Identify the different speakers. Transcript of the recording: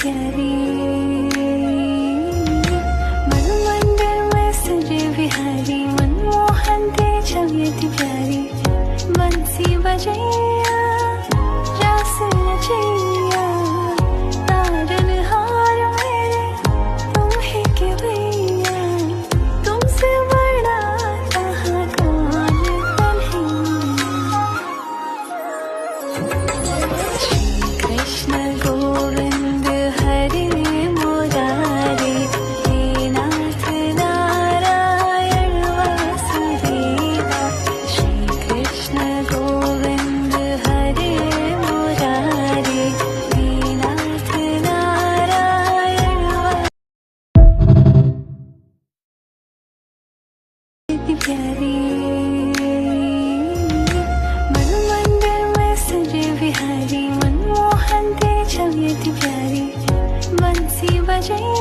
Speaker 1: प्यारी मनमंदिर में सजे बिहारी मनमोहन दे छवि प्यारी बंसी बजैया रास रचैया तारन हार मेरे तुम ही के भैया तुमसे बड़ा कहाँ कौन कन्हैया। श्री कृष्ण गोविंद हरे मुरारे हे नाथ नारायण वासुदेवा। श्री कृष्ण गोविंद हरे मुरारे हे नाथ नारायण प्यारी मनमंदिर में सजे बिहारी मनमोहन दे छवि प्यारी बंसी बजैया